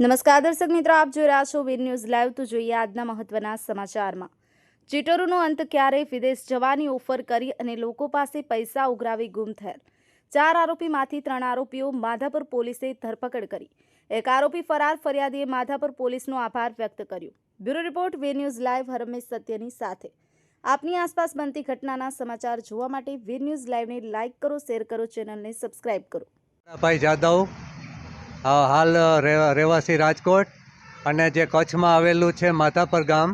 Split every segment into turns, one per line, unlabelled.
નમસ્કાર દર્શક મિત્રો, આપ જોઈ રહ્યા છો વીર ન્યૂઝ લાઈવ। તો જોઈએ આજના મહત્વના સમાચારમાં। ચીટરોનો અંત ક્યારે? વિદેશ જવાની ઓફર કરી અને લોકો પાસે પૈસા ઉઘરાવી ગુમ થયેલ 4 આરોપીમાંથી 3 આરોપીઓ માધાપર પોલીસે ધરપકડ કરી। એક આરોપી ફરાર, ફરિયાદીએ માધાપર પોલીસનો આભાર વ્યક્ત કર્યો। બ્યુરો રિપોર્ટ, વીર ન્યૂઝ લાઈવ, હરમેશ સત્યની સાથે। આપની આસપાસ બનતી ઘટનાના સમાચાર જોવા માટે વીર ન્યૂઝ લાઈવને લાઇક કરો, શેર કરો, ચેનલને સબસ્ક્રાઇબ કરો।
ભાઈ જાદવ હાલ રહેવાસી રાજકોટ અને જે કચ્છમાં આવેલું છે માધાપર ગામ,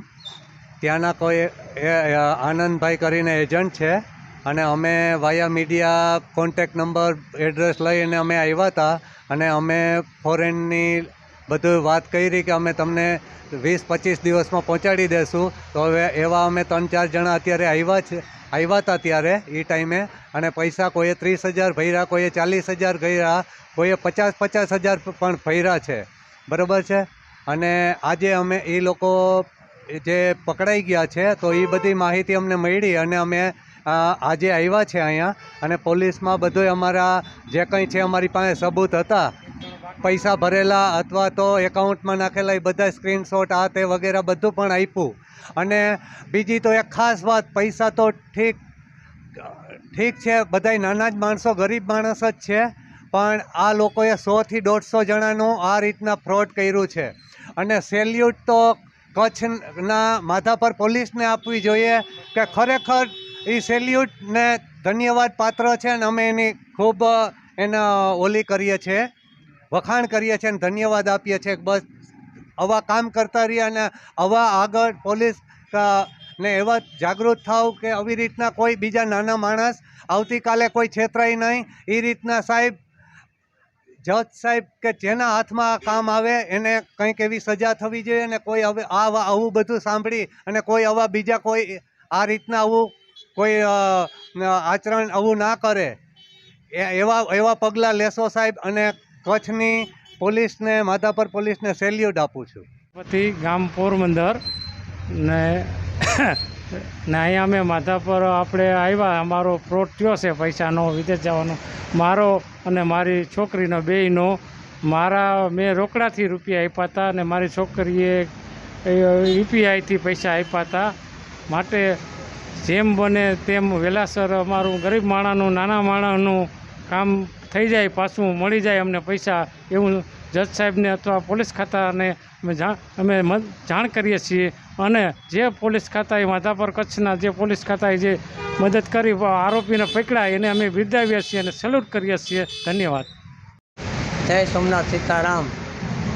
ત્યાંના કોઈ આનંદભાઈ કરીને એજન્ટ છે અને અમે વાયા મીડિયા કોન્ટેક્ટ નંબર એડ્રેસ લઈને અમે આવ્યા હતા અને અમે ફોરેનની બધું વાત કરી કે અમે તમને 20-25 દિવસમાં પહોંચાડી દઈશું। તો હવે એવા અમે 3-4 જણા અત્યારે આવ્યા હતા ત્યારે એ ટાઈમે, અને પૈસા કોઈએ 30,000 ભર્યા, કોઈએ 40,000 ભર્યા, કોઈએ 50,000 પણ ભર્યા છે, બરાબર છે। અને આજે અમે એ લોકો જે પકડાઈ ગયા છે તો એ બધી માહિતી અમને મળી અને અમે આજે આવ્યા છે અહીંયા, અને પોલીસમાં બધું અમારા જે કંઈ છે અમારી પાસે સબૂત હતા, પૈસા ભરેલા અથવા તો એકાઉન્ટમાં નાખેલા એ બધા સ્ક્રીનશોટ આ તે વગેરે બધું પણ આપ્યું। અને બીજી તો એક ખાસ વાત, પૈસા તો ઠીક છે, બધાય નાના જ માણસો, ગરીબ માણસ જ છે, પણ આ લોકોએ 100થી 150 જણાનું આ રીતના ફ્રોડ કર્યું છે। અને સેલ્યુટ તો કચ્છના માધાપર પોલીસને આપવી જોઈએ કે ખરેખર એ સેલ્યુટને ધન્યવાદ પાત્ર છે અને અમે એની ખૂબ ઓલી કરીએ છીએ, વખાણ કરીએ છીએ અને ધન્યવાદ આપીએ છીએ। બસ આવા કામ કરતા રહીએ અને આવા આગળ પોલીસ ને એવા જાગૃત થાવ કે આવી રીતના કોઈ બીજા નાના માણસ આવતીકાલે કોઈ છેતરાય નહીં। એ રીતના સાહેબ, જજ સાહેબ કે જેના હાથમાં કામ આવે એને કંઈક એવી સજા થવી જોઈએ ને કોઈ હવે આવું બધું સાંભળી અને કોઈ આવા બીજા કોઈ આ રીતના આવું કોઈ આચરણ આવું ના કરે, એવા પગલાં લેશો સાહેબ। અને કચ્છની પોલીસને, માધાપર પોલીસને સેલ્યુટ આપું છું।
પછી ગામ પોરબંદર ને અહીંયા અમે માધાપર આપણે આવ્યા, અમારો ફ્રોડ થયો છે પૈસાનો, વિદેશ જવાનો, મારો અને મારી છોકરીનો બેયનો। મેં રોકડાથી રૂપિયા આપ્યા હતા અને મારી છોકરીએ યુપીઆઈથી પૈસા આપ્યા હતા। માટે જેમ બને તેમ વહેલાસર અમારું ગરીબ માણસનું, નાના માણસનું કામ થઈ જાય, પાછું મળી જાય અમને પૈસા, એવું જજ સાહેબને અથવા પોલીસ ખાતાને અમે જાણ કરીએ છીએ। અને જે પોલીસ ખાતાએ માધાપર કચ્છના જે પોલીસ ખાતાએ જે મદદ કરી આરોપીને પકડ્યા એને અમે બિરદાવીએ છીએ અને સેલ્યુટ કરીએ છીએ। ધન્યવાદ।
જય સોમનાથ સીતારામ।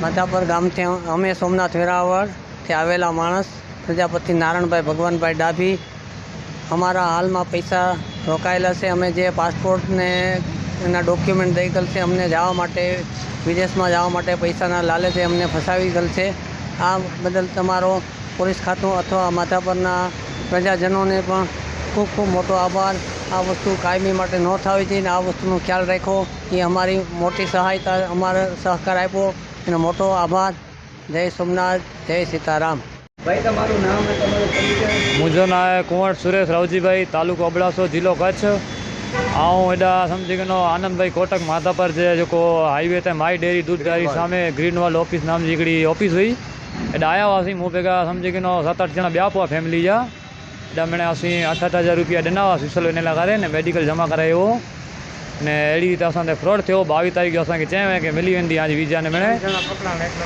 માધાપર ગામથી અમે સોમનાથ વેરાવળથી આવેલા માણસ પ્રજાપતિ નારાયણભાઈ ભગવાનભાઈ ડાભી, અમારા હાલમાં પૈસા રોકાયેલા છે। અમે જે પાસપોર્ટને એના ડોક્યુમેન્ટ દઈ ગયેલ છે, અમને જવા માટે, વિદેશમાં જવા માટે પૈસાના લાલચે અમને ફસાવી ગયેલ છે। આ બદલ તમારો પોલીસ ખાતું અથવા માધાપરના પ્રજાજનોને પણ ખૂબ ખૂબ મોટો આભાર। આ વસ્તુ કાયમી માટે ન થવી જોઈએ, આ વસ્તુનો ખ્યાલ રાખો, એ અમારી મોટી સહાયતા, અમારે સહકાર આપ્યો એનો મોટો આભાર। જય સોમનાથ, જય સીતારામ।
ભાઈ તમારું નામ અને તમારું પરિચય?
मुझो नाम है कुंवर सुरेश रावजी भाई, तालुको अबड़ासो, जिलो कच्छ। आऊँ एडा समझी गनो आनंद भाई कोटक माधापर जे जो हाईवे ते माई डेयरी दूध डेयरी सामे ग्रीनवाल ऑफिस नाम जी हिकिड़ी ऑफिस हुई, एडा आया हुआसीं मूं भेगा समझी गनो 7-8 ॼणा ॿिया पिया फैमिली जा। एडा मैंने असीं 8-8 रुपया ॾिना हुआ सिसल इन लाइ करे ने मेडिकल जमा करायो हो ने अहिड़ी रीते असांखे फ्रॉड थियो। 22 तारीख़ जो असांखे चयो कि मिली वेंदी आज वीज़ा ने मैंने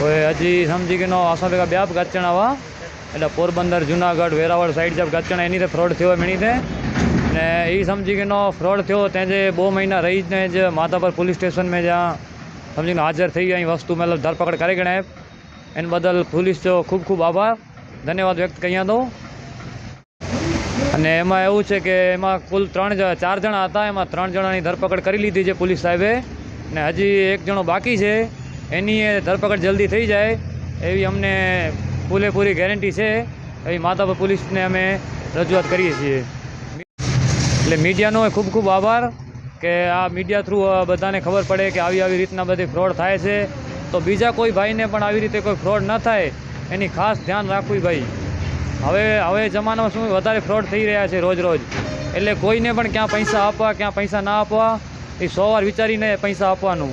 कोई हजी समझी गनो असां भेगा ॿिया बि गचण हुआ, एडा पोरबंदर, जूनागढ़, वेरावल साइड जब गचण इन फ्रॉड थियो मिणी थे ने ई समझी गनो फ्रॉड थियो। तंहिंजे 2 महीना रही ने ज माधापर पुलिस स्टेशन में जा समझी गनो हाज़र थी ऐं वस्तु मतलब धरपकड़ करे गणे। इन बदल पुलिस जो खूब खूब आभार, धन्यवाद व्यक्त कयां थो। અને એમાં એવું છે કે એમાં કુલ 4 જણા હતા, એમાં 3 જણાની ધરપકડ કરી લીધી છે પોલીસ સાહેબે, ને હજી 1 જણો બાકી છે, એની ધરપકડ જલ્દી થઈ જાય એવી અમને પૂરેપૂરી ગેરંટી છે। એવી માધાપર પોલીસને અમે રજૂઆત કરીએ છીએ। એટલે મીડિયાનો ખૂબ ખૂબ આભાર કે આ મીડિયા થ્રુ બધાને ખબર પડે કે આવી રીતના બધી ફ્રોડ થાય છે, તો બીજા કોઈ ભાઈને પણ આવી રીતે કોઈ ફ્રોડ ન થાય એની ખાસ ધ્યાન રાખવું ભાઈ। હવે જમાનામાં શું વધારે ફ્રોડ થઈ રહ્યા છે રોજ રોજ, એટલે કોઈને પણ ક્યાં પૈસા આપવા, ક્યાં પૈસા ના આપવા, એ 100 વાર વિચારીને પૈસા આપવાનું।